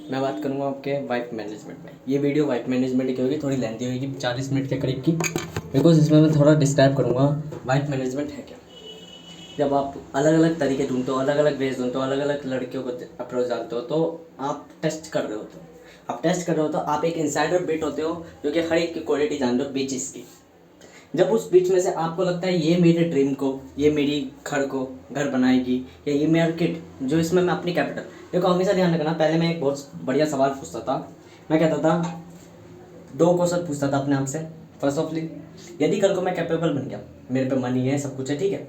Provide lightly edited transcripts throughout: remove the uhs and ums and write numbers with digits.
मैं बात करूँगा आपके वाइफ मैनेजमेंट में। ये वीडियो वाइफ मैनेजमेंट की होगी, थोड़ी लेंथी होगी, 40 मिनट के करीब की, बिकॉज इसमें मैं थोड़ा डिस्क्राइब करूँगा वाइफ मैनेजमेंट है क्या। जब आप अलग अलग तरीके ढूंढते हो, अलग अलग वेज ढूंढते हो, अलग अलग लड़कियों को अप्रोच डालते हो, तो आप टेस्ट कर रहे होते हो। आप टेस्ट कर रहे हो तो आप एक इनसाइडर बिट होते हो जो कि हर एक की क्वालिटी जानते हो बीचेस की। जब उस बीच में से आपको लगता है ये मेरे ड्रीम को, ये मेरी घर बनाएगी, या ये मेरा किड जो इसमें मैं अपनी कैपिटल। देखो हमेशा ध्यान रखना, पहले मैं एक बहुत बढ़िया सवाल पूछता था। मैं कहता था, 2 क्वेश्चन पूछता था अपने आप से। फर्स्ट ऑफली, यदि कल को मैं कैपेबल बन गया, मेरे पे मनी है, सब कुछ है, ठीक है,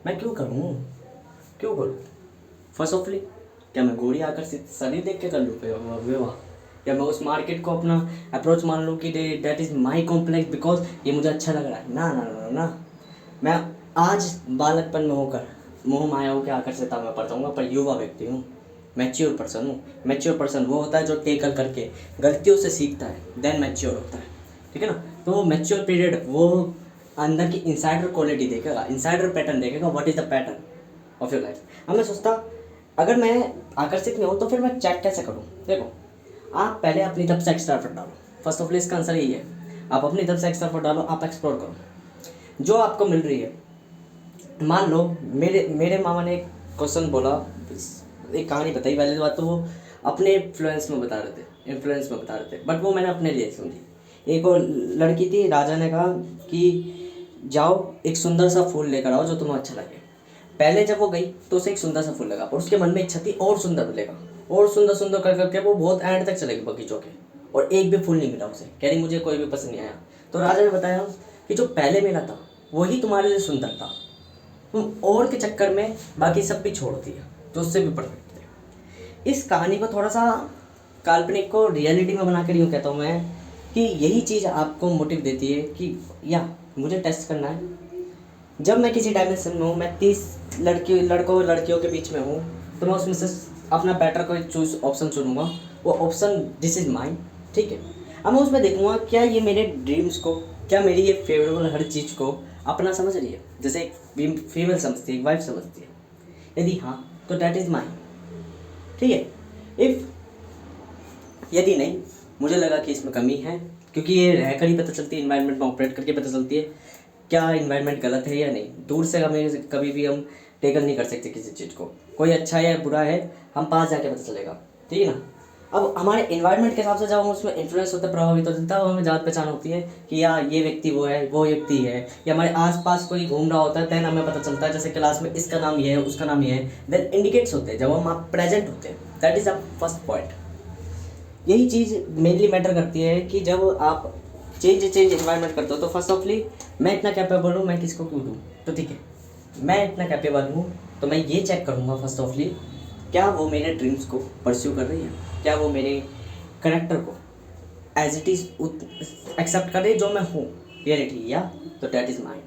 मैं क्यों करूँ। फर्स्ट ऑफली, क्या मैं गोरी आकर्षित शरीर देख के कर लूँ विवाह, या मैं उस मार्केट को अपना अप्रोच मान लूँ कि that is my complex because ये मुझे अच्छा लग रहा है। ना ना ना ना, मैं आज बालकपन में होकर मोह माया होकर आकर्षिता में पड़ जाऊँगा, पर युवा व्यक्ति हूँ, मैच्योर पर्सन हूँ। मैच्योर पर्सन वो होता है जो टेकल करके गलतियों से सीखता है, देन मैच्योर होता है, ठीक है ना। तो वो मैच्योर पीरियड वो अंदर की इंसाइडर क्वालिटी देखेगा, इंसाइडर पैटर्न देखेगा, what is the pattern of your life. अब मैं सोचता, अगर मैं आकर्षित नहीं हूँ तो फिर मैं चेक कैसे करूँ। देखो, आप पहले अपनी तरफ से एक्स्ट्रा एफर्ट डालो। फर्स्ट ऑफ ऑल इसका आंसर यही है, आप अपनी तरफ से एक्स्ट्रा एफर्ट डालो, आप एक्सप्लोर करो जो आपको मिल रही है। मान लो मेरे मामा ने एक क्वेश्चन बोला, एक कहानी बताई। पहले बात तो वो अपने इन्फ्लुएंस में बता रहे थे, बट वो मैंने अपने लिए सुनी। एक और लड़की थी, राजा ने कहा कि जाओ एक सुंदर सा फूल लेकर आओ जो तुम्हें अच्छा लगे। पहले जब वो गई तो उसे एक सुंदर सा फूल लगा, और उसके मन में इच्छा थी और सुंदर मिलेगा, और सुंदर सुंदर कर करके वो बहुत एंड तक चलेगी बगीचों के, और एक भी फूल नहीं मिला उसे। कह रही मुझे कोई भी पसंद नहीं आया। तो राजा ने बताया कि जो पहले मिला था वही तुम्हारे लिए सुंदर था, तुम और के चक्कर में बाकी सब भी छोड़ दिया तो उससे भी परफेक्ट थे। इस कहानी को थोड़ा सा काल्पनिक को रियलिटी में बनाकर यूँ कहता हूँ मैं कि यही चीज़ आपको मोटिव देती है कि या मुझे टेस्ट करना है। जब मैं किसी डायमेंशन में हूँ, मैं 30 लड़कियों के बीच में हूँ, तो मैं उसमें से अपना बेटर कोई ऑप्शन चुनूँगा। वो ऑप्शन दिस इज़ माइन, ठीक है। अब मैं उसमें देखूँगा क्या ये मेरे ड्रीम्स को, क्या मेरी ये फेवरेबल हर चीज़ को अपना समझ रही है, जैसे एक फीमेल समझती है, एक वाइफ समझती है। यदि हाँ तो डैट इज़ माइन, ठीक है। यदि नहीं, मुझे लगा कि इसमें कमी है, क्योंकि ये रहकर ही पता चलती है, इन्वायरमेंट में ऑपरेट करके पता चलती है क्या इन्वायरमेंट गलत है या नहीं। दूर से हमें कभी भी हम टेकल नहीं कर सकते किसी चीज़ को, कोई अच्छा है या बुरा है, हम पास जाके पता चलेगा, ठीक है ना। अब हमारे इन्वायरमेंट के हिसाब से जब हम उसमें इन्फ्लुएंस होते, प्रभावित होते, तब हमें जान पहचान होती है कि यार ये व्यक्ति वो है, वो व्यक्ति है, या हमारे आसपास कोई घूम रहा होता है, देन हमें पता चलता है। जैसे क्लास में इसका नाम ये है, उसका नाम ये है, देन इंडिकेट्स होते हैं जब हम आप प्रेजेंट होते हैं। That is a first point. यही चीज़ मेनली मैटर करती है कि जब आप चेंज इन्वायरमेंट करते हो, तो फर्स्ट ऑफली मैं इतना कैपेबल हूँ, मैं किसको क्यों दूँ, तो ठीक है, मैं इतना कैपेबल हूँ तो मैं ये चेक करूँगा फर्स्ट ऑफली, क्या वो मेरे ड्रीम्स को परस्यू कर रही है, क्या वो मेरे करेक्टर को एज इट इज़ एक्सेप्ट कर रही है जो मैं हूँ रियलिटी, या तो डैट इज़ माइंड।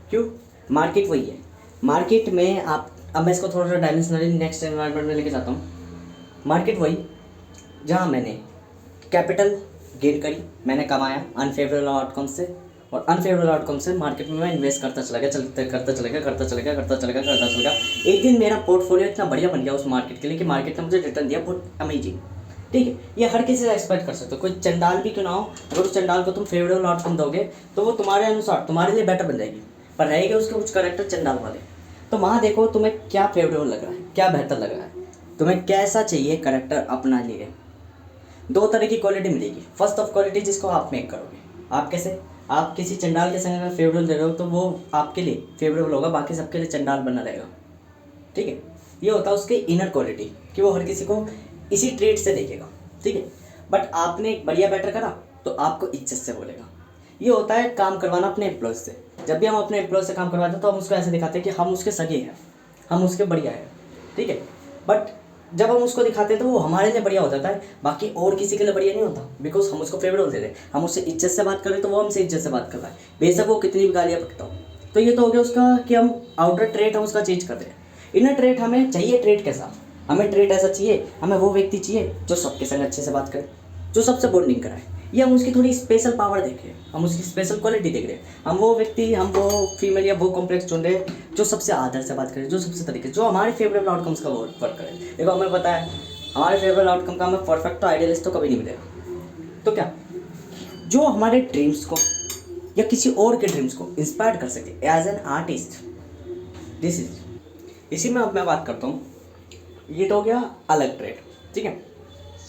क्यों, मार्केट वही है। मार्केट में आप, अब मैं इसको थोड़ा सा डायमेंशनली नेक्स्ट एनवायरनमेंट में लेके जाता हूँ। मार्केट वही जहाँ मैंने कैपिटल गेन करी, मैंने कमाया अनफेवरेबल आउटकम से, और अनफेवरेबल आउटकम से मार्केट में मैं इन्वेस्ट करता चला गया। एक दिन मेरा पोर्टफोलियो इतना बढ़िया बन गया उस मार्केट के लिए कि मार्केट ने मुझे रिटर्न दिया बहुत अमेजिंग, ठीक है। ये हर किसी से एक्सपेक्ट कर सकते हो, कोई चंडाल भी क्यों ना हो, अगर उस चंडाल को तुम फेवरेबल आउटकम दोगे तो वो तुम्हारे अनुसार तुम्हारे लिए बेटर बन जाएगी, पर रहेगा उसके कुछ करेक्टर चंडाल वाले। तो वहाँ देखो तुम्हें क्या फेवरेबल लग रहा है, क्या बेहतर लग रहा है, तुम्हें कैसा चाहिए करेक्टर अपना लिए। 2 तरह की क्वालिटी मिलेगी। फर्स्ट ऑफ क्वालिटी जिसको आप मेक करोगे, आप कैसे, आप किसी चंडाल के संग अगर फेवरेबल दे रहे हो तो वो आपके लिए फेवरेबल होगा, बाकी सबके लिए चंडाल बना रहेगा, ठीक है। ये होता है उसके इनर क्वालिटी कि वो हर किसी को इसी ट्रेड से देखेगा, ठीक है। बट आपने एक बढ़िया बेटर करा तो आपको इज्जत से बोलेगा। ये होता है काम करवाना अपने एम्प्लॉय से। जब भी हम अपने एम्प्लॉय से काम करवाते हैं तो हम उसको ऐसे दिखाते हैं कि हम उसके सगे हैं, हम उसके बढ़िया हैं, ठीक है। बट जब हम उसको दिखाते हैं तो वो हमारे लिए बढ़िया हो जाता है, बाकी और किसी के लिए बढ़िया नहीं होता, बिकॉज हम उसको फेवरेबल दे रहे हैं, हम उससे इज्जत से बात कर रहे हैं तो वो हमसे इज्जत से बात कर रहा है, बेशक वो कितनी भी गालियाँ बकता हो। तो ये तो हो गया उसका कि हम आउटर ट्रेट हम उसका चेंज कर रहे हैं। इनर ट्रेट हमें चाहिए, ट्रेट कैसा, हमें ट्रेट ऐसा चाहिए, हमें वो व्यक्ति चाहिए जो सबके संग अच्छे से बात करे, जो सबसे बॉन्डिंग कराए, ये हम उसकी थोड़ी स्पेशल पावर देख रहे हैं, हम उसकी स्पेशल क्वालिटी देख रहे हैं, हम वो व्यक्ति, हम वो फीमेल या वो कॉम्प्लेक्स चुन रहे हैं जो सबसे आदर से बात करे, जो सबसे तरीके, जो हमारे फेवरेबल आउटकम्स का वर्क करे। देखो हमें पता है हमारे फेवरेबल आउटकम का हमें परफेक्ट तो आइडियलिस्ट तो कभी नहीं मिलेगा। तो क्या जो हमारे ड्रीम्स को या किसी और के ड्रीम्स को इंस्पायर कर सके as an artist, this is, इसी में अब मैं बात करता हूँ। ये तो हो गया अलग ट्रेड, ठीक है।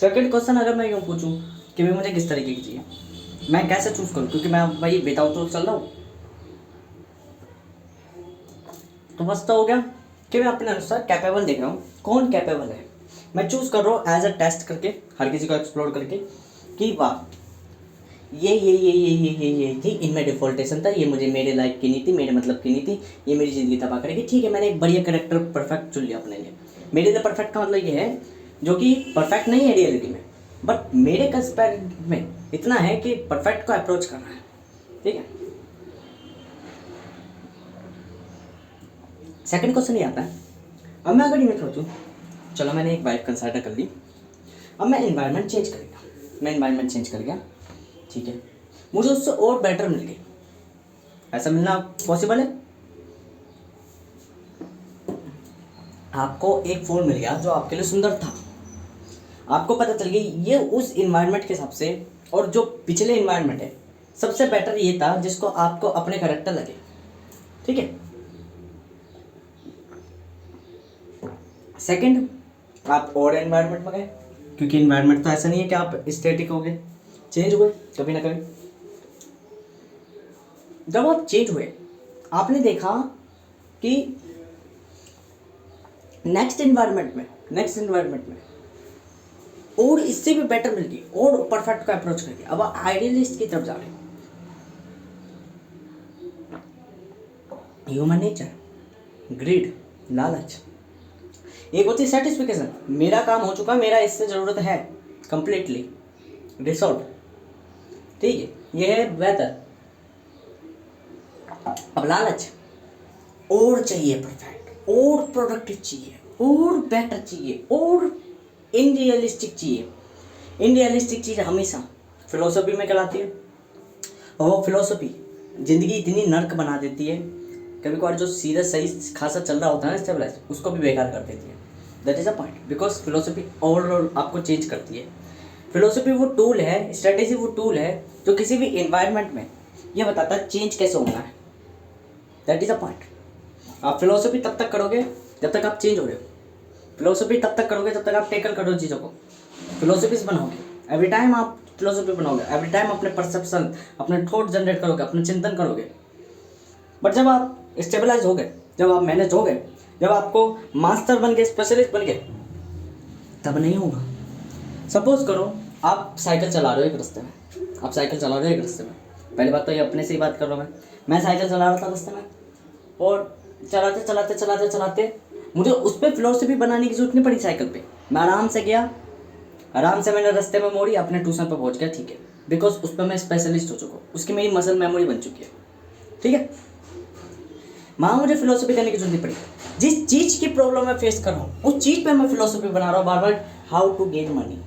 सेकंड क्वेश्चन अगर मैं यूँ पूछूँ कि भाई मुझे किस तरीके की चाहिए, मैं कैसे चूज़ करूँ, क्योंकि मैं भाई विदाउट तो चल रहा हूँ। तो बस तो हो गया कि मैं अपने अनुसार कैपेबल देख रहा हूँ, कौन कैपेबल है। मैं चूज़ कर रहा हूँ एज अ टेस्ट करके, हर किसी को एक्सप्लोर करके कि वाह ये थी, इनमें डिफॉल्टेशन था, ये मुझे मेरे लाइफ की नहीं थी, मेरे मतलब की नहीं थी, ये मेरी ज़िंदगी तबाह करेगी। ठीक है, मैंने एक बढ़िया करेक्टर परफेक्ट चुन लिया अपने लिए। मेरे लिए परफेक्ट का मतलब ये है जो कि परफेक्ट नहीं है रियलिटी में, बट मेरे कंस्पेयर में इतना है कि परफेक्ट को अप्रोच करना है, ठीक है। सेकंड क्वेश्चन ये आता है, अब मैं अगर ये सोचूं चलो मैंने एक वाइफ कंसिडर कर ली, अब मैं इन्वायरमेंट चेंज करेगा, मैं इन्वायरमेंट चेंज कर गया, ठीक है, मुझे उससे और बेटर मिल गई। ऐसा मिलना पॉसिबल है? आपको एक फोन मिल गया जो आपके लिए सुंदर था, आपको पता चल गई ये उस इन्वायरमेंट के हिसाब से, और जो पिछले इन्वायरमेंट है सबसे बेटर ये था जिसको आपको अपने करेक्टर लगे, ठीक है। सेकंड, आप और एनवायरनमेंट में गए, क्योंकि एनवायरनमेंट तो ऐसा नहीं है कि आप स्टैटिक हो गए, चेंज हुए कभी ना कभी। जब आप चेंज हुए आपने देखा कि नेक्स्ट एनवायरनमेंट में और इससे भी बेटर मिल गई और परफेक्ट का अप्रोच करके अब आप आइडियलिस्ट की तरफ जा रहे हो। ह्यूमन नेचर, ग्रीड, लालच। एक होती है सेटिस्फिकेशन, मेरा काम हो चुका, मेरा इससे ज़रूरत है कंप्लीटली रिसॉल्व, ठीक है, ये है बेहतर। अब लालच, और चाहिए परफेक्ट, और प्रोडक्टिव चाहिए, और बेटर चाहिए, और इनरियलिस्टिक चाहिए। इनरियलिस्टिक चीज़ हमेशा फिलोसफी में कहलाती है, और वो फिलोसफी ज़िंदगी इतनी नर्क बना देती है, कभी कभार जो सीधा सही खासा चल रहा होता है ना स्टेबलाइज, उसको भी बेकार कर देती है। That is a point, because philosophy overall आपको चेंज करती है। फिलोसफी वो टूल है, स्ट्रेटेजी वो टूल है जो किसी भी एनवायरनमेंट में ये बताता है चेंज कैसे होना है। That is a point. आप फिलोसफी तब तक करोगे जब तक आप चेंज हो रहे हो, फिलोसफी तब तक करोगे जब तक आप टेकल करो चीज़ों को, फिलोसफीज बनाओगे एवरी टाइम, आप फिलोसफी बनाओगे एवरी टाइम, अपने परसेप्शन, अपने थॉट जनरेट करोगे, अपने चिंतन करोगे। बट जब आप स्टेबलाइज हो गए, जब आप मैनेज हो गए, जब आपको मास्टर बन गए, स्पेशलिस्ट बन गए, तब नहीं होगा। सपोज करो आप साइकिल चला रहे हो एक रास्ते में, आप साइकिल चला रहे हो एक रास्ते में, पहली बात तो ये अपने से ही बात कर रहा हूँ मैं साइकिल चला रहा था रास्ते में, और चलाते चलाते चलाते चलाते मुझे उस पर फिलोसफी बनाने की जरूरत नहीं पड़ी। साइकिल पे मैं आराम से गया, आराम से मैंने रास्ते में मोड़ी, अपने ट्यूशन पर पहुँच गया, ठीक है, बिकॉज उस पर मैं स्पेशलिस्ट हो चुका हूँ, उसकी मेरी मसल मेमोरी बन चुकी है, ठीक है। वहाँ मुझे फिलोसफी करने की जरूरत नहीं पड़ी। जिस चीज़ की प्रॉब्लम मैं फेस कर रहा हूँ उस चीज़ पे मैं फिलोसफी बना रहा हूँ बार बार, how to gain money,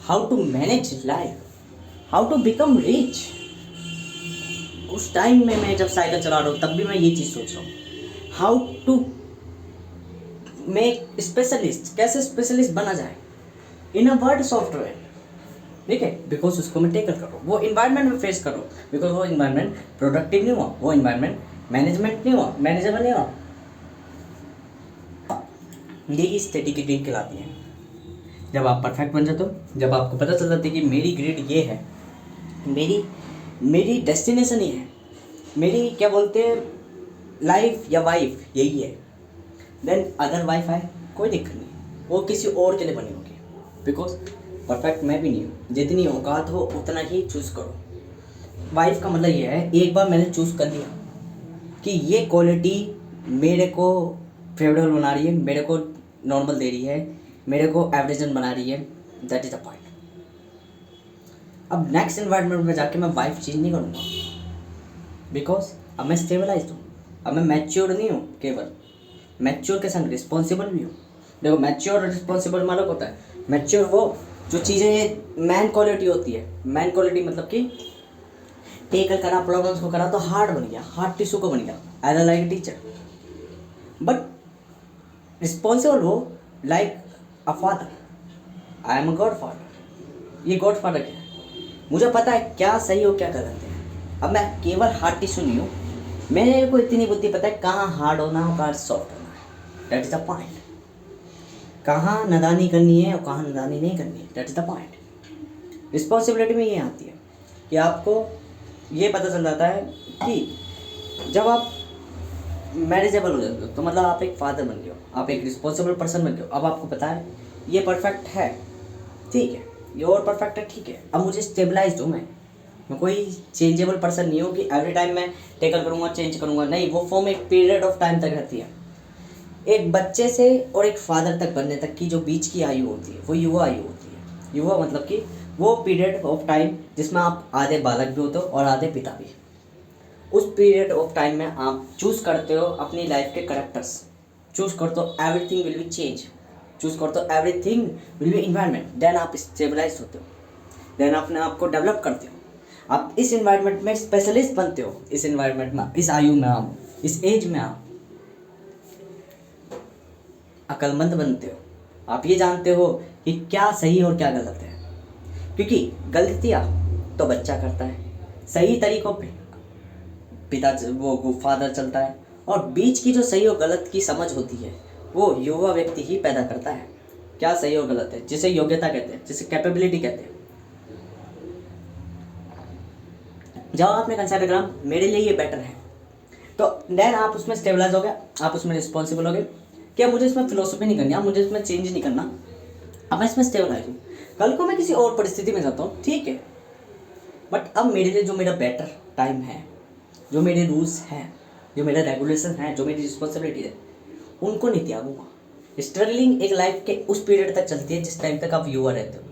how to manage life, how to become rich. उस टाइम में मैं जब साइकिल चला रहा हूँ तब भी मैं ये चीज़ सोच रहा हूँ, हाउ टू मेक स्पेशलिस्ट, कैसे स्पेशलिस्ट बना जाए इन अ वर्ड सॉफ्टवेयर, ठीक है, बिकॉज उसको मैं टेकल कर रहा हूँ, वो इन्वायरमेंट में फेस कर रहा हूँ, बिकॉज वो इन्वायरमेंट प्रोडक्टिव नहीं हुआ, वो इन्वायरमेंट मैनेजमेंट नहीं हुआ, मैनेजेबल नहीं हुआ। यही स्टडी की ग्रीड कहलाती है। जब आप परफेक्ट बन जाते हो, जब आपको पता चल जाता है कि मेरी ग्रीड ये है, मेरी डेस्टिनेशन ये है, मेरी क्या बोलते हैं लाइफ या वाइफ यही है, देन अदर वाइफ है कोई दिक्कत नहीं, वो किसी और के लिए बनी होगी, बिकॉज परफेक्ट मैं भी नहीं हूँ, जितनी औकात हो उतना ही चूज़ करो। वाइफ का मतलब ये है, एक बार मैंने चूज़ कर लिया कि ये क्वालिटी मेरे को फेवरेबल बना रही है, मेरे को नॉर्मल दे रही है, मेरे को एवरेजन बना रही है, दैट इज़ द पॉइंट। अब नेक्स्ट एनवायरनमेंट में जाके मैं वाइफ चेंज नहीं करूँगा, बिकॉज अब मैं स्टेबलाइज हूँ, अब मैं मैच्योर नहीं हूँ, केवल मैच्योर के संग रिस्पॉन्सिबल भी हूँ। देखो मैच्योर और रिस्पॉन्सिबल मालूम होता है, मैच्योर वो जो चीज़ें मैन क्वालिटी होती है, मैन क्वालिटी मतलब कि टेकल करा, प्रॉब्लम्स को करा तो हार्ड बन गया, हार्ड टिश्यू को बन गया as a like teacher. But responsible हो like a father, I am a god father. ये गॉड फादर क्या है? मुझे पता है क्या सही हो क्या गलत है। अब मैं केवल हार्ड टिश्यू नहीं हूँ, मेरे को इतनी बुद्धि पता है कहाँ हार्ड होना है और कहाँ सॉफ्ट होना है। That is the point. कहाँ नादानी करनी है और कहाँ नादानी नहीं करनी है, that is the point. Responsibility में ये आती है कि आपको ये पता चल जाता है कि जब आप मैनेजेबल हो जाते हो तो मतलब आप एक फादर बन गए हो, आप एक रिस्पॉन्सिबल पर्सन बन गए हो। अब आपको पता है ये परफेक्ट है, ठीक है, ये और परफेक्ट है, ठीक है। अब मुझे स्टेबलाइज्ड हूँ मैं कोई चेंजेबल पर्सन नहीं हूँ कि एवरी टाइम मैं टेकल करूँगा चेंज करूँगा, नहीं। वो फॉर्म एक पीरियड ऑफ टाइम तक रहती है। एक बच्चे से और एक फादर तक बनने तक की जो बीच की आयु होती है वो युवा आयु होती है। युवा मतलब कि वो पीरियड ऑफ टाइम जिसमें आप आधे बालक भी होते हो और आधे पिता भी। उस पीरियड ऑफ टाइम में आप चूज़ करते हो अपनी लाइफ के करेक्टर्स, चूज़ करते हो everything will be change, choose करते हो everything will be environment. Then आप स्टेबलाइज होते हो, देन अपने आप को डेवलप करते हो। आप इस इन्वायरमेंट में स्पेशलिस्ट बनते हो, इस इन्वायरमेंट में, इस आयु में, आप इस एज में आप अक्लमंद बनते हो। आप ये जानते हो कि क्या सही और क्या गलत है, क्योंकि गलतियाँ तो बच्चा करता है, सही तरीक़ों पे पिता वो फादर चलता है, और बीच की जो सही और गलत की समझ होती है वो युवा व्यक्ति ही पैदा करता है। क्या सही और गलत है, जिसे योग्यता कहते हैं, जिसे कैपेबिलिटी कहते हैं। जब आपने कंसिडर करा मेरे लिए ये बेटर है, तो देन आप उसमें स्टेबलाइज हो गए, आप उसमें रिस्पॉन्सिबल हो गए कि अब मुझे इसमें फिलोसफी नहीं करनी, अब मुझे इसमें चेंज नहीं करना, अब मैं इसमें स्टेबलाइज हूँ। कल को मैं किसी और परिस्थिति में जाता हूँ, ठीक है, बट अब मेरे लिए जो मेरा बेटर टाइम है, जो मेरे रूल्स हैं, जो मेरा रेगुलेशन है, जो मेरी रिस्पॉन्सिबिलिटी है, उनको नहीं त्यागूंगा। स्ट्रगलिंग एक लाइफ के उस पीरियड तक चलती है जिस टाइम तक आप युवा रहते हो।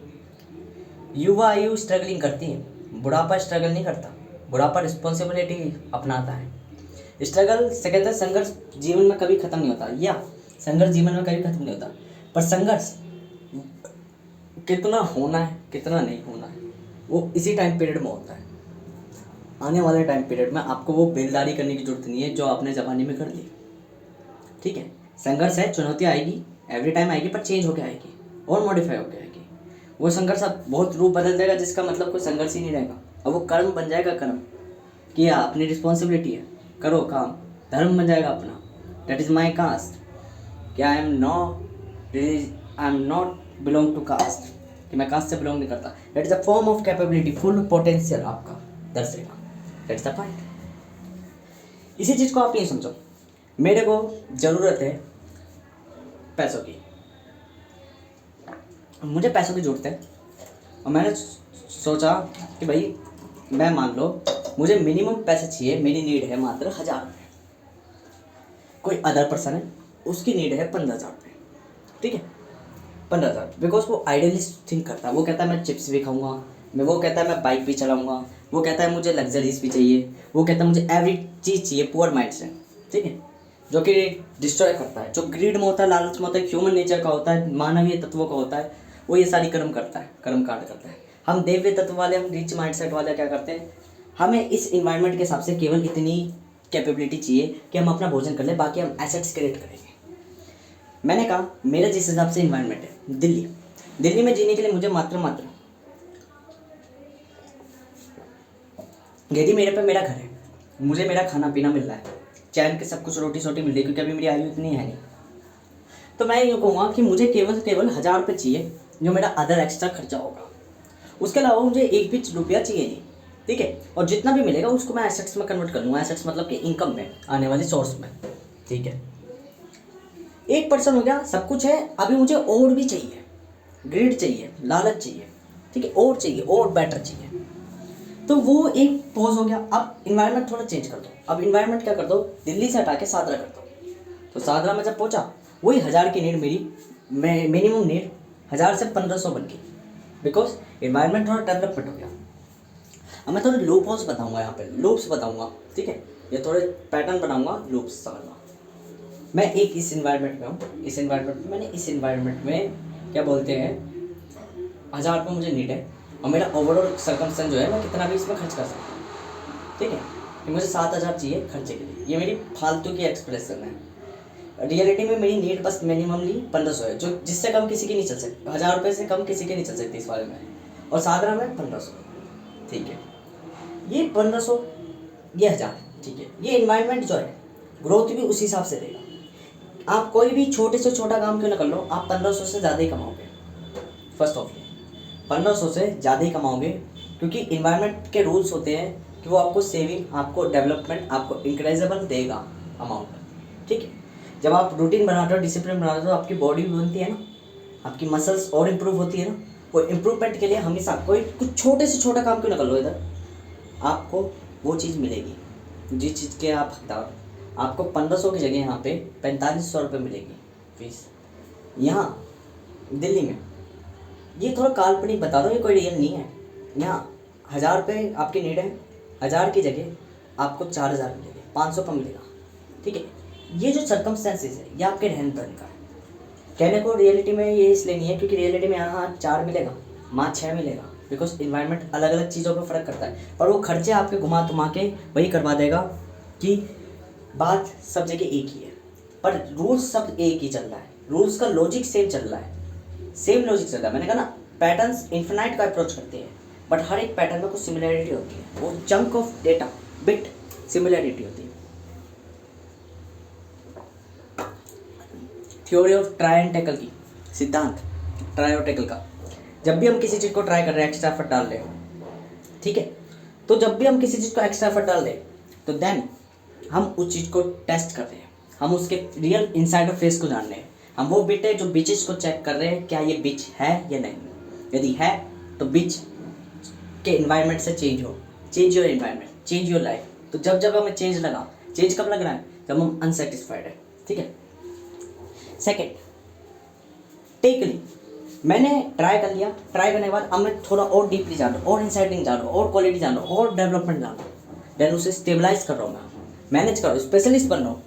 युवा आयु स्ट्रगलिंग करती है, बुढ़ापा स्ट्रगल नहीं करता, बुढ़ापा रिस्पॉन्सिबिलिटी अपनाता है। स्ट्रगल से कहते हैं संघर्ष जीवन में कभी ख़त्म नहीं होता, या संघर्ष जीवन में कभी ख़त्म नहीं होता, पर संघर्ष कितना होना है कितना नहीं होना है वो इसी टाइम पीरियड में होता है। आने वाले टाइम पीरियड में आपको वो बेलदारी करने की जरूरत नहीं है जो आपने जवानी में कर ली, ठीक है। संघर्ष है, चुनौती आएगी, एवरी टाइम आएगी, पर चेंज होकर आएगी और मॉडिफाई होकर आएगी। वो संघर्ष अब बहुत रूप बदल देगा जिसका मतलब कोई संघर्ष ही नहीं रहेगा। अब वो कर्म बन जाएगा, कर्म किया, अपनी रिस्पॉन्सिबिलिटी है, करो काम, धर्म बन जाएगा अपना। दैट इज़ माई कास्ट, कि I am not belong to caste, कि मैं कास्ट से बिलोंग नहीं करता। That is a form of capability, full potential आपका दर्शेगा। That's the point. इसी चीज़ को आप ये समझो, मेरे को ज़रूरत है पैसों की, मुझे पैसों की ज़रूरत है, और मैंने सोचा कि भाई मैं मान लो मुझे मिनिमम पैसे चाहिए, मेरी नीड है मात्र 1000 रुपये। कोई अदर पर्सन है उसकी नीड है 15,000 रुपये, ठीक है, 15,000, बिकॉज वो आइडियलिस्ट थिंक करता है। वो कहता है मैं चिप्स भी खाऊंगा, वो कहता है मैं बाइक भी चलाऊंगा, वो कहता है मुझे लग्जरीज भी चाहिए, वो कहता है मुझे एवरी चीज़ चाहिए, पुअर माइंड से, ठीक है, जो कि डिस्ट्रॉय करता है, जो ग्रीड में होता है, लालच में होता है, ह्यूमन नेचर का होता है, मानवीय तत्वों का होता है, वो ये सारी कर्म करता है, कर्म कांड करता है। हम देव्य तत्व वाले, हम रिच माइंडसेट वाले क्या करते हैं, हमें इस इन्वायरमेंट के हिसाब से केवल इतनी कैपेबिलिटी चाहिए कि हम अपना भोजन कर लें, बाकी हम एसेट्स क्रिएट करेंगे। मैंने कहा मेरा जिस हिसाब से इन्वायरमेंट है, दिल्ली में जीने के लिए मुझे मात्र यदि मेरे पे मेरा घर है, मुझे मेरा खाना पीना मिल रहा है, चैन के सब कुछ रोटी सोटी मिल रही है, क्योंकि अभी मेरी आयु इतनी है नहीं, तो मैं यूँ कहूँगा कि मुझे केवल 1000 रुपये चाहिए जो मेरा अदर एक्स्ट्रा खर्चा होगा। उसके अलावा मुझे एक भी रुपया चाहिए नहीं, ठीक है, और जितना भी मिलेगा उसको मैं एसेट्स में कन्वर्ट कर लूँगा। एसेट्स मतलब कि इनकम में, आने वाली सोर्स में, ठीक है। 1% हो गया, सब कुछ है, अभी मुझे और भी चाहिए, ग्रीड चाहिए, लालच चाहिए, ठीक है, और चाहिए, और बेटर चाहिए, तो वो एक पोज हो गया। अब इन्वायरमेंट थोड़ा चेंज कर दो, अब इन्वायरमेंट क्या कर दो, दिल्ली से हटा के सादरा कर दो। तो सादरा में जब पहुंचा, वही 1000 की नीड मेरी मिनिमम नीड 1000 से 1500 बन गई, बिकॉज इन्वायरमेंट थोड़ा डेवलपमेंट हो गया। अब मैं थोड़े लूप्स बताऊंगा, यहाँ पे लूप्स बताऊंगा, ठीक है, ये थोड़े पैटर्न बनाऊंगा, लूप्स समझना। मैं एक इस इन्वायरमेंट में हूँ, इस इन्वायरमेंट में क्या बोलते हैं, 1000 रुपये मुझे नीड है, और मेरा ओवरऑल सर्कमस्टेंस जो है मैं कितना भी इसमें खर्च कर सकता हूँ, ठीक है, कि मुझे 7000 चाहिए खर्चे के लिए। ये मेरी फालतू की एक्सप्रेशन है, रियलिटी में मेरी नीड बस मिनिममली 1500 है, जो जिससे कम किसी की नहीं चल सकती, 1000 रुपये से कम किसी की नहीं चल सकती इस वाले में, और सागरा में 1500। ठीक है, ये 1500, ये 1000। ठीक है, ये इन्वायरमेंट जो है ग्रोथ भी उसी हिसाब से देगा। आप कोई भी छोटे से छोटा काम क्यों ना कर लो, आप 1500 से ज़्यादा ही कमाओगे। फर्स्ट ऑफ ऑल 1500 से ज़्यादा ही कमाओगे, क्योंकि इन्वायरमेंट के रूल्स होते हैं कि वो आपको सेविंग, आपको डेवलपमेंट, आपको इंक्रेजेबल देगा अमाउंट। ठीक है, जब आप रूटीन बनाते हो, डिसिप्लिन बनाते हो, तो आपकी बॉडी भी बनती है ना, आपकी मसल्स और इम्प्रूव होती है ना। वो इम्प्रूवमेंट के लिए हमेशा कोई कुछ छोटे से छोटा काम क्यों ना कर लो, इधर आपको वो चीज़ मिलेगी जिस चीज़ के आप हकदार हो। आपको 1500 की जगह यहाँ पे 4500 रुपये मिलेगी फीस, यहाँ दिल्ली में। ये थोड़ा काल्पनिक बता दो, ये कोई रियल नहीं है। यहाँ 1000 रुपये आपकी नीड है, 1000 की जगह आपको 4000 मिलेगा, 500 कम मिलेगा। ठीक है, ये जो सर्कमस्टेंसेस है ये आपके रहन सहन का है। कहने को रियलिटी में ये इसलिए नहीं है क्योंकि रियलिटी में यहाँ 4 मिलेगा, वहाँ 6 मिलेगा, बिकॉज इन्वायरमेंट अलग अलग चीज़ों पर फ़र्क करता है, और वो खर्चे आपके घुमा तुमा के वही करवा देगा कि बात सब जगह एक ही है, पर रूल्स सब एक ही चल रहा है, रूल्स का लॉजिक सेम चल रहा है, सेम लॉजिक चल रहा है। मैंने कहा ना, पैटर्न्स इन्फिनाइट का अप्रोच करते हैं, बट हर एक पैटर्न में कुछ सिमिलरिटी होती है, वो chunk of data bit similarity होती है। Theory of try and tackle की सिद्धांत, ट्राई और टैकल का, जब भी हम किसी चीज़ को ट्राई कर रहे हैं, एक्स्ट्रा एफर्ट डाल रहे हैं, ठीक है, तो जब भी हम किसी चीज़ को एक्स्ट्रा एफर्ट डाल रहे हैं, तो देन हम उस चीज़ को टेस्ट कर रहे हैं, हम उसके रियल इनसाइडर फेस को जान रहे हैं, हम वो बिट है जो बिचेस को चेक कर रहे हैं, क्या ये बिच है या नहीं। यदि है तो बिच के इन्वायरमेंट से चेंज हो, change your environment, change your life. तो जब जब हमें चेंज लगा, चेंज कब लग रहा है, जब हम अनसेटिस्फाइड है। ठीक है, सेकेंड टेकली, मैंने ट्राई कर लिया, ट्राई करने के बाद अब मैं थोड़ा और डीपली जान रहा हूँ, और इनसाइडिंग जान रहा हूँ, और क्वालिटी जान रहा हूँ, और डेवलपमेंट जान रहा हूँ, देन उसे स्टेबलाइज कर रहा हूँ, मैं मैनेज कर रहा हूँ, स्पेशलिस्ट बन रहा हूँ।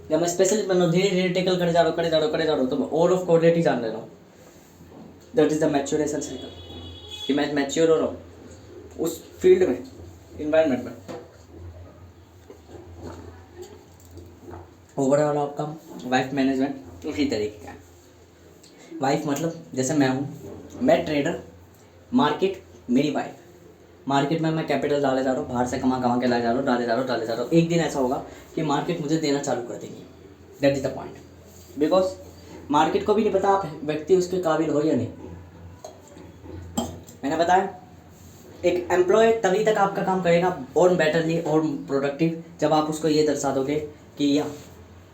जब मैं स्पेशलिस्ट बन रहा हूँ, धीरे धीरे टेकल करे जा रहा हूँ, तो मैं ऑल ऑफ क्वालिटी जान ले रहा हूँ। That is the maturation cycle, कि मैं मैच्योर हो रहा हूँ उस फील्ड में, इन्वायरमेंट में। ओवरऑल आपका वाइफ मैनेजमेंट उसी तरीके का है। वाइफ मतलब जैसे मैं हूँ, मैं ट्रेडर, मार्केट मेरी वाइफ, मार्केट में मैं कैपिटल डाले जा रहा हूँ, बाहर से कमा के डाले जा रहा हूँ। एक दिन ऐसा होगा कि मार्केट मुझे देना चालू कर देगी। That is the point, because market को भी नहीं पता आप व्यक्ति उसके काबिल हो या नहीं। मैंने बताया, एक एम्प्लॉय तभी तक आपका काम करेगा और बेटरली और प्रोडक्टिव जब आप उसको ये दर्शा दोगे कि या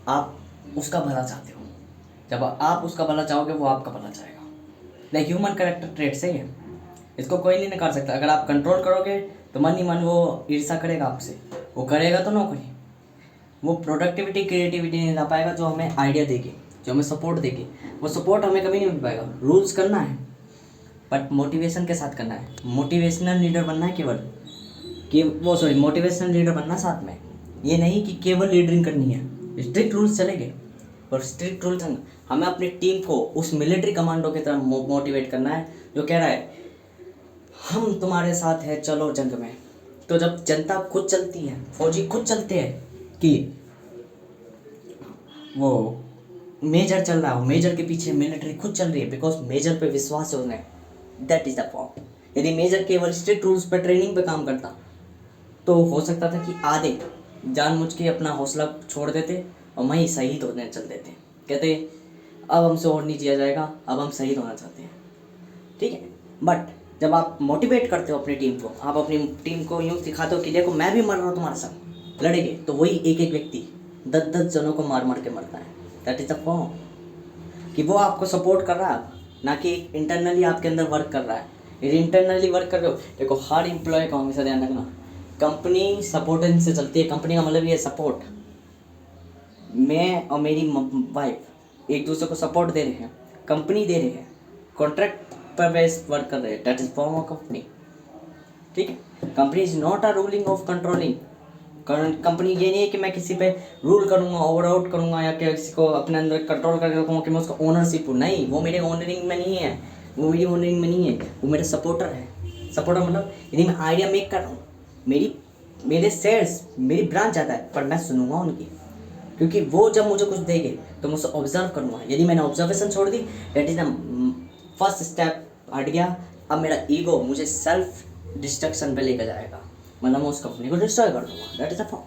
आप उसका भला चाहते हो। जब आप उसका भला चाहोगे, वो आपका भला चाहेगा। लाइक ह्यूमन कैरेक्टर ट्रेट से ही है, इसको कोई नहीं निकाल सकता। अगर आप कंट्रोल करोगे तो मन ही मन वो ईर्ष्या करेगा आपसे, वो करेगा तो नौकरी, वो प्रोडक्टिविटी क्रिएटिविटी नहीं ला पाएगा जो हमें आइडिया देगी, जो हमें सपोर्ट देगी। वो सपोर्ट हमें कभी नहीं मिल पाएगा। रूल्स करना है बट मोटिवेशन के साथ करना है। मोटिवेशनल लीडर बनना है केवल कि मोटिवेशनल लीडर बनना साथ में, ये नहीं कि केवल लीडरिंग करनी है। स्ट्रिक्ट रूल्स चलेंगे, और स्ट्रिक्ट रूल्स हमें अपनी टीम को उस मिलिट्री कमांडो की तरह मोटिवेट करना है जो कह रहा है हम तुम्हारे साथ हैं, चलो जंग में। तो जब जनता खुद चलती है, फौजी खुद चलते हैं कि वो मेजर चल रहा हो, मेजर के पीछे मिलिट्री खुद चल रही है, बिकॉज मेजर पे विश्वास है उन्हें। That is the form. यदि मेजर केवल स्ट्रिक्ट रूल्स पर ट्रेनिंग पे काम करता तो हो सकता था कि आधे जानबूझ के अपना हौसला छोड़ देते और वहीं शहीद होने चल देते। कहते अब हमसे और नहीं जिया जाएगा, अब हम शहीद होना चाहते हैं। ठीक है, बट जब आप मोटिवेट करते हो अपनी टीम को, आप अपनी टीम को यूँ दिखाते हो कि देखो मैं भी मर रहा हूँ तुम्हारे साथ, लड़ेंगे, तो वही एक एक व्यक्ति 10-10 जनों को मार मार के मरता है। दैट इज़ द फॉर्म, कि वो आपको सपोर्ट कर रहा है, ना कि इंटरनली आपके अंदर वर्क कर रहा है। यदि इंटरनली वर्क कर रहे हो, देखो हर एम्प्लॉय का हमेशा ध्यान रखना, कंपनी सपोर्टिंग से चलती है। कंपनी का मतलब ये सपोर्ट, मैं और मेरी वाइफ एक दूसरे को सपोर्ट दे रहे हैं, कंपनी दे रही है, कॉन्ट्रैक्ट पर बेस वर्क कर रहे हैं। That is form of company. ठीक है, company is not a ruling of controlling. Company ये नहीं है कि मैं किसी पे रूल करूँगा, ओवर आउट करूँगा, या किसी को अपने अंदर कंट्रोल करके रखूँगा कि मैं उसका ओनरशिप हूँ। नहीं, वो मेरे ओनरिंग में नहीं है, वो मेरी ओनरिंग में नहीं है, वो मेरा सपोर्टर है। सपोर्टर मतलब यदि मैं आइडिया मेक कर रहा हूँ, मेरे शेयर्स, मेरी ब्रांच ज़्यादा है, पर मैं सुनूंगा उनकी, क्योंकि वो जब मुझे कुछ देंगे तो मैं उसे ऑब्जर्व करूँगा। यदि मैंने ऑब्जर्वेशन छोड़ दी, that is the first step हट गया। अब मेरा ईगो मुझे सेल्फ डिस्ट्रक्शन पे लेकर जाएगा, मतलब मैं उस कंपनी को डिस्ट्रॉय कर दूँगा। That is the form.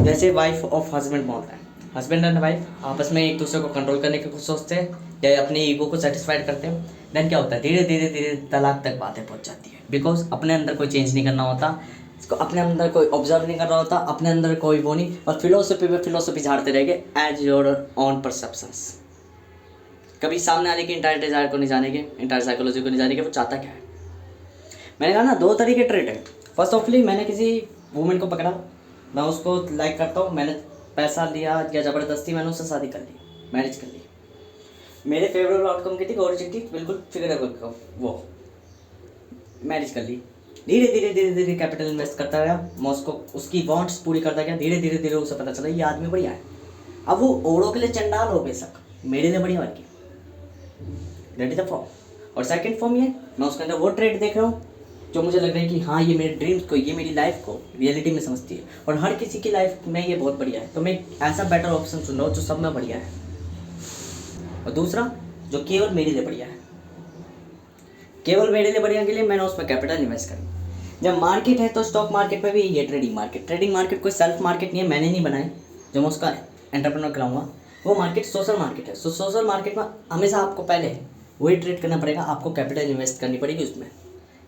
जैसे वाइफ ऑफ हस्बैंड बोलते हैं, हस्बैंड एंड वाइफ आपस में एक दूसरे को कंट्रोल करने की कुछ सोचते हैं या अपने ईगो को सेटिस्फाइड करते हैं, देन क्या होता है, धीरे धीरे धीरे तलाक तक बातें पहुंच जाती है। बिकॉज अपने अंदर कोई चेंज नहीं करना होता, इसको अपने अंदर कोई ऑब्जर्व नहीं कर रहा होता, अपने अंदर कोई वो नहीं, और फिलोसफी पे फिलोसफी झाड़ते रहेंगे एज योर ओन परसेप्शंस। कभी सामने वाले की इंटायर डिजायर को नहीं जानेंगे, इंटायर साइकोलॉजी को नहीं जानेंगे, वो चाहता क्या है। मैंने कहा ना 2 तरीके ट्रेट है। फर्स्ट ऑफली मैंने किसी वुमेन को पकड़ा, मैं उसको लाइक करता हूँ, मैंने पैसा लिया या ज़बरदस्ती मैंने उससे शादी कर ली, मैरिज कर ली। मेरे फेवरेबल आउटकम की थी, ओरिजिन थी बिल्कुल फिगरेबल का, वो मैरिज कर ली। धीरे धीरे धीरे धीरे कैपिटल इन्वेस्ट करता गया, मैं उसको उसकी वांट्स पूरी करता गया। धीरे धीरे धीरे उसे पता चला ये आदमी बढ़िया है। अब वो औरों के लिए चंडाल हो बेशक, मेरे लिए बढ़िया बन गई। That is the form. और सेकंड फॉर्म ये, मैं उसके अंदर वो ट्रेड देख रहा हूँ जो मुझे लग रहा है कि हाँ ये मेरे ड्रीम्स को, ये मेरी लाइफ को रियलिटी में समझती है, और हर किसी की लाइफ में ये बहुत बढ़िया है, तो मैं ऐसा बेटर ऑप्शन चुन रहा हूँ जो सब में बढ़िया है। और दूसरा जो केवल मेरे लिए बढ़िया है, केवल मेरे लिए बढ़िया के लिए मैंने उसमें कैपिटल इन्वेस्ट करी। जब मार्केट है तो स्टॉक मार्केट में भी ये ट्रेडिंग मार्केट कोई सेल्फ मार्केट नहीं है, मैंने नहीं बनाई, जो मैं उसका एंटरप्रेन्योर कराऊंगा। वो मार्केट सोशल मार्केट है। सो सोशल मार्केट में हमेशा आपको पहले वही ट्रेड करना पड़ेगा, आपको कैपिटल इन्वेस्ट करनी पड़ेगी उसमें।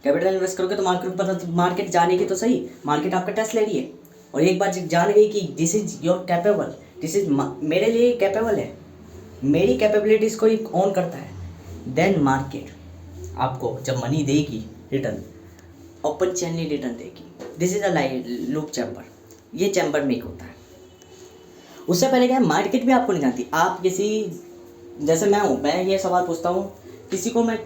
कैपिटल इन्वेस्ट करोगे तो मार्केट जानेगी तो सही, मार्केट आपका टेस्ट ले रही है, और एक बार जान गई कि this is your capable, this is मेरे लिए कैपेबल है, मेरी कैपेबिलिटीज़ को ही ऑन करता है, देन मार्केट आपको जब मनी देगी रिटर्न, ओपन चैनल रिटर्न देगी। This is a loop chamber, ये चैम्बर मेक होता है। उससे पहले क्या है, मार्केट भी आपको नहीं जानती। आप किसी, जैसे मैं हूँ, मैं ये सवाल पूछता हूँ किसी को, मैं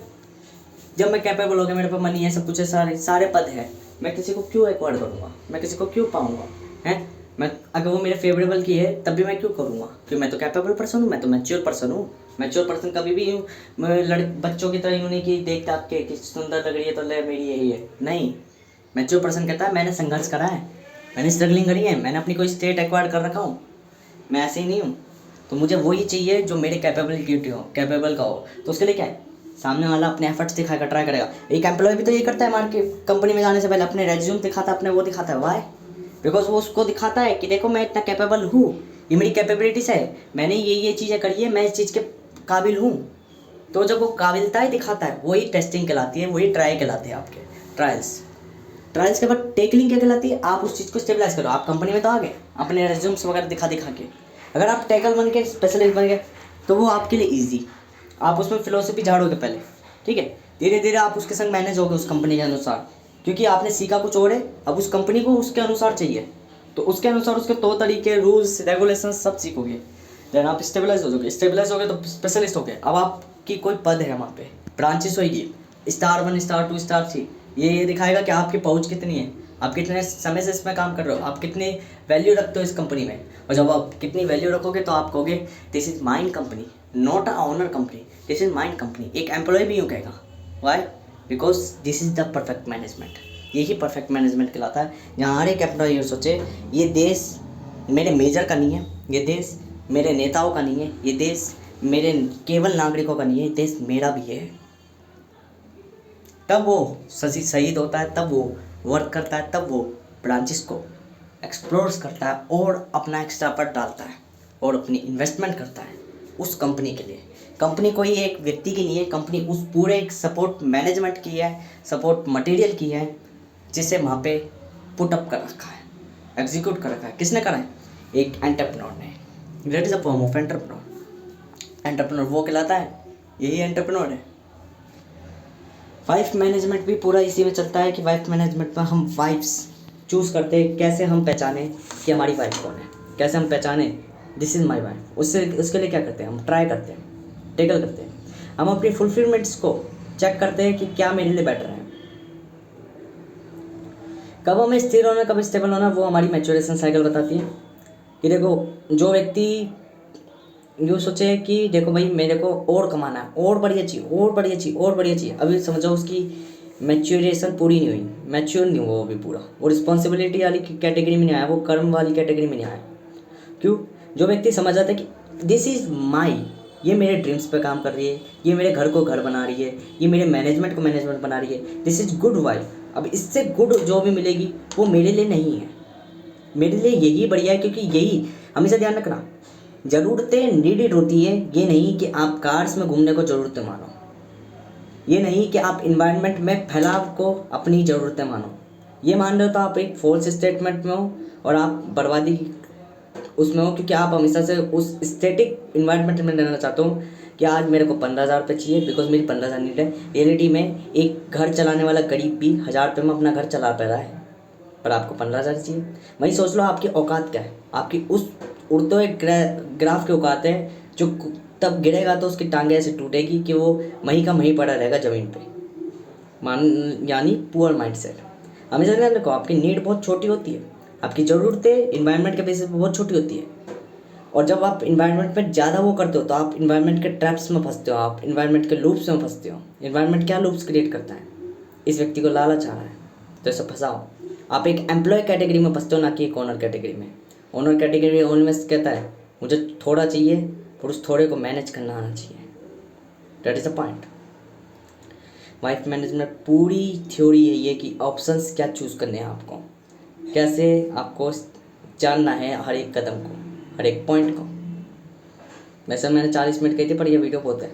जब मैं कैपेबल हो गया, मेरे पास मनी है, सब कुछ है, सारे पद है, मैं किसी को क्यों एक्वायर करूँगा, मैं किसी को क्यों पाऊँगा हैं। मैं अगर वो मेरे फेवरेबल की है तब भी मैं क्यों करूँगा, क्योंकि मैं तो कैपेबल पर्सन हूँ, मैं तो मैच्योर पर्सन हूँ। मैच्योर पर्सन कभी भी बच्चों की तरह यूँ नहीं कि देखता आपके कि सुंदर लग रही है तो ले मेरी यही है, नहीं। मैच्योर पर्सन कहता है मैंने संघर्ष करा है, मैंने स्ट्रगलिंग करी है, मैंने अपनी कोई स्टेट एक्वायर कर रखा हूँ, मैं ऐसे ही नहीं हूँ। तो मुझे वही चाहिए जो मेरे कैपेबल का हो। तो उसके लिए क्या है, सामने वाला अपने एफर्ट्स दिखाएगा, ट्राई करेगा। एक एम्प्लॉय भी तो ये करता है, मार्केट कंपनी में जाने से पहले अपने रेज्यूम दिखाता है, अपने वो दिखाता है। वाई? बिकॉज वो उसको दिखाता है कि देखो मैं इतना कैपेबल हूँ, ये मेरी कैपेबिलिटीज़ है, मैंने ये चीज़ें करी है, मैं इस चीज़ के काबिल हूँ। तो जब वो काबिलता ही दिखाता है, वही टेस्टिंग कहलाती है, वही ट्राई कहलाते हैं आपके ट्रायल्स के बाद टेकलिंग क्या कहलाती है, आप उस चीज़ को स्टेबलाइज करो। आप कंपनी में तो आ गए अपने रेज्यूम्स वगैरह दिखा के, अगर आप टैकल बन के स्पेशलिस्ट बन गए तो वो आपके लिए ईजी, आप उसमें फिलोसफी झाड़ोगे पहले, ठीक है। धीरे धीरे आप उसके संग मैनेज होगे उस कंपनी के अनुसार, क्योंकि आपने सीखा कुछ और है, अब उस कंपनी को उसके अनुसार चाहिए, तो उसके अनुसार उसके तौर तरीके, रूल्स, रेगुलेशन सब सीखोगे। देन आप स्टेबलाइज हो गए तो स्पेशलिस्ट हो गए। अब आपकी कोई पद है वहाँ पे, ब्रांचेस होगी, स्टार 1, स्टार 2, स्टार 3, ये दिखाएगा कि आपकी पहुँच कितनी है, आप कितने समय से इसमें काम कर रहे हो, आप कितनी वैल्यू रखते हो इस कंपनी में। और जब आप कितनी वैल्यू रखोगे तो आप कहोगे this is mine company, not a owner company, this is mine company. एक एम्प्लॉय भी यूँ कहेगा, why? Because this is the perfect management. यही परफेक्ट मैनेजमेंट कहलाता है, जहाँ हर एक एम्प्लॉय ये सोचे ये देश मेरे मेजर का नहीं है, ये देश मेरे नेताओं का नहीं है, ये देश मेरे केवल नागरिकों का नहीं है, ये देश मेरा भी है। तब वो शहीद होता है, तब वो वर्क करता है, तब वो ब्रांचेस को एक्सप्लोर करता है और अपना एक्स्ट्रा एफर्ट डालता है और अपनी इन्वेस्टमेंट करता है उस कंपनी के लिए। कंपनी कोई एक व्यक्ति की नहीं है, कंपनी उस पूरे एक सपोर्ट मैनेजमेंट की है, सपोर्ट मटेरियल की है, जिसे वहाँ पे पुट अप कर रखा है, एग्जीक्यूट कर रखा है। किसने करा है? एक एंटरप्रेन्योर ने। That is a form of entrepreneur वो कहलाता है, यही एंटरप्रेन्योर है। वाइफ मैनेजमेंट भी पूरा इसी में चलता है कि वाइफ मैनेजमेंट में हम वाइफ्स चूज़ करते हैं, कैसे हम पहचाने कि हमारी वाइफ कौन है, कैसे हम पहचाने दिस इज़ माई वाइफ। उसके लिए क्या करते हैं, हम ट्राई करते हैं, टेकल करते हैं, हम अपनी फुलफिलमेंट्स को चेक करते हैं कि क्या मेरे लिए बेटर है। कब हमें स्थिर होना, कब स्टेबल होना, वो हमारी मैच्योरेशन साइकिल बताती है। कि देखो जो व्यक्ति यूँ सोचे कि देखो भाई मेरे को और कमाना है, और बढ़िया चाहिए, और बढ़िया चाहिए, और बढ़िया चाहिए, अभी समझो उसकी मैच्योरेशन पूरी नहीं हुई, मैच्योर नहीं हुआ वो भी पूरा, वो रिस्पॉन्सिबिलिटी वाली कैटेगरी में नहीं आया, वो कर्म वाली कैटेगरी में नहीं आया, क्यों? जो व्यक्ति समझ जाता है कि दिस इज़ माई, ये मेरे ड्रीम्स पे काम कर रही है, ये मेरे घर को घर बना रही है, ये मेरे मैनेजमेंट को मैनेजमेंट बना रही है, दिस इज़ गुड वाइफ। अब इससे गुड जो भी मिलेगी वो मेरे लिए नहीं है, मेरे लिए यही बढ़िया है, क्योंकि यही हमेशा ध्यान रखना, ज़रूरतें नीडेड होती है। ये नहीं कि आप कार्स में घूमने को ज़रूरतें मानो, ये नहीं कि आप इन्वायरमेंट में फैलाव को अपनी ज़रूरतें मानो। ये मान रहे हो तो आप एक फॉल्स स्टेटमेंट में हो और आप बर्बादी उसमें हो, क्योंकि आप हमेशा से उस स्टेटिक इन्वायरमेंट में रहना चाहते हो कि आज मेरे को 15,000 रुपये चाहिए बिकॉज मेरी 15,000 नीड है। रियलिटी में एक घर चलाने वाला गरीब भी 1,000 रुपये में अपना घर चला पा रहा है, पर आपको 15,000 चाहिए। वही सोच लो आपकी औकात क्या है, आपकी उस उड़ते हुए ग्राफ की औकात है जो तब गिरेगा तो उसकी टांगें ऐसे टूटेगी कि वो वहीं का वहीं पड़ा रहेगा ज़मीन पे। यानी पुअर माइंडसेट। हमेशा ध्यान रखो, आपकी नीड बहुत छोटी होती है, आपकी ज़रूरतें इन्वायरमेंट के बेसिस पे बहुत छोटी होती है। और जब आप इन्वायरमेंट में ज़्यादा वो करते हो तो आप इन्वायरमेंट के ट्रैप्स में फंसते हो, आप इन्वायरमेंट के लूप्स में फंसते हो। इन्वायरमेंट क्या लूप्स क्रिएट करता है? इस व्यक्ति को लालच आ रहा है तो इसे फंसाओ। आप एक एम्प्लॉय कैटेगरी में फंसते हो, ना कि एक ओनर कैटेगरी में। ओनर कैटेगरी ओनर कहता है मुझे थोड़ा चाहिए, पर उस थोड़े को मैनेज करना आना चाहिए। That is a point. Wife management पूरी थ्योरी यही है कि ऑप्शंस क्या चूज़ करने हैं आपको, कैसे आपको जानना है हर एक कदम को, हर एक पॉइंट को। वैसे मैंने 40 मिनट कही थी, पर यह वीडियो बहुत है।